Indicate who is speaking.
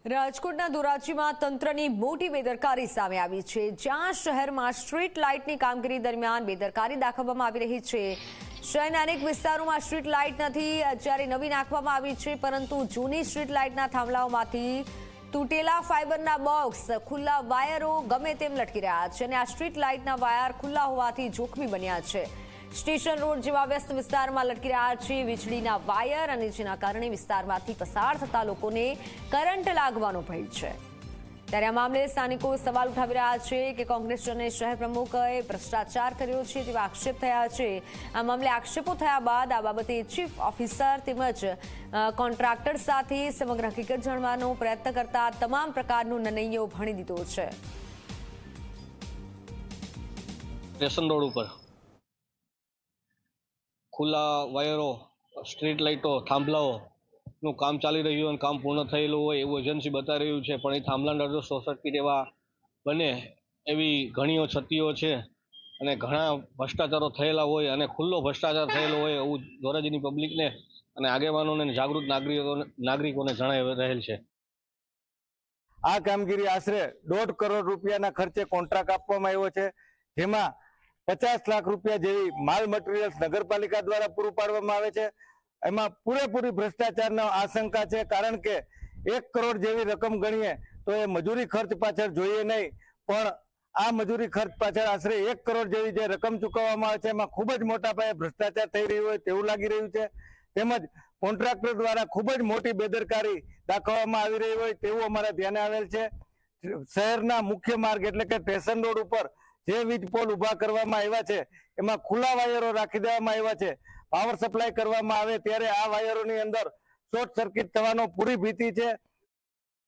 Speaker 1: રાજકોટના ધોરાજીમાં તંત્રની મોટી બેદરકારી સામે આવી છે, જ્યાં શહેરમાં સ્ટ્રીટ લાઇટની કામગીરી દરમિયાન બેદરકારી દાખવવામાં આવી રહી છે। શહેરના અનેક વિસ્તારોમાં સ્ટ્રીટ લાઇટ નથી, જ્યારે નવી નાખવામાં આવી છે, પરંતુ જૂની સ્ટ્રીટ લાઇટના થાંભલાઓમાંથી તૂટેલા ફાઇબરના બોક્સ, ખુલ્લા વાયરો ગમે તેમ લટકી રહ્યા છે અને આ સ્ટ્રીટ લાઇટના વાયર ખુલ્લા હોવાથી જોખમી બન્યા છે। સ્ટેશન રોડ જેવા વ્યસ્ત વિસ્તારમાં લટકી રહ્યા છે વીજળીના વાયર અને જેના કારણે વિસ્તારમાંથી પસાર થતા લોકોને કરંટ લાગવાનો ભય છે। ત્યારે આ મામલે સ્થાનિકો સવાલ ઉઠાવી રહ્યા છે કે કોંગ્રેસ અને શહેર પ્રમુખે ભ્રષ્ટાચાર કર્યો છે તેવા આક્ષેપ થયા છે। આ મામલે આક્ષેપો થયા બાદ આ બાબતે ચીફ ઓફિસર તેમજ કોન્ટ્રાક્ટર સાથે સમગ્ર હકીકત જાણવાનો પ્રયત્ન કરતા તમામ પ્રકારનો નિર્ણયો ભણી દીધો છે।
Speaker 2: સ્ટેશન રોડ ઉપર ખુલ્લા વાયરો, સ્ટ્રીટ લાઇટો, થાંભલાઓનું કામ ચાલી રહ્યું અને કામ પૂર્ણ થયેલું હોય એવું એજન્સી બતાવી રહ્યું છે, પણ એ થાંભલાના અડધો શોર્ટ સર્કિટ એવા બને એવી ઘણીઓ ક્ષતિઓ છે અને ઘણા ભ્રષ્ટાચારો થયેલા હોય અને ખુલ્લો ભ્રષ્ટાચાર થયેલો હોય એવું ધોરાજીની પબ્લિકને અને આગેવાનોને જાગૃત નાગરિકોને જણાવી રહેલ છે।
Speaker 3: આ કામગીરી આશરે 1.5 કરોડ રૂપિયાના ખર્ચે કોન્ટ્રાક્ટ આપવામાં આવ્યો છે, જેમાં 50 લાખ રૂપિયા જેવી માલ મટીરિયલ્સ નગરપાલિકા દ્વારા પૂરું પાડવામાં આવે છે। એમાં પૂરેપૂરી ભ્રષ્ટાચારની આશંકા છે, કારણ કે 1 કરોડ જેવી રકમ ગણીએ તો એ મજૂરી ખર્ચ પાછળ જોઈએ નહીં, પણ આ મજૂરી ખર્ચ પાછળ આશરે 1 કરોડ જેવી જે રકમ ચૂકવવામાં આવે છે એમાં ખૂબ જ મોટા પાયે ભ્રષ્ટાચાર થઈ રહ્યો હોય તેવું લાગી રહ્યું છે। તેમજ કોન્ટ્રાક્ટર દ્વારા ખૂબ જ મોટી બેદરકારી દાખવવામાં આવી રહી હોય તેવું અમારા ધ્યાને આવેલ છે। શહેરના મુખ્ય માર્ગ એટલે કે સ્ટેશન રોડ ઉપર જે વીજ પોલ ઉભા કરવામાં આવ્યા છે એમાં ખુલ્લા વાયરો રાખી દેવામાં આવ્યા છે। પાવર સપ્લાય કરવામાં આવે ત્યારે આ વાયરોની અંદર શોર્ટ સર્કિટ થવાનો પૂરી ભીતિ છે।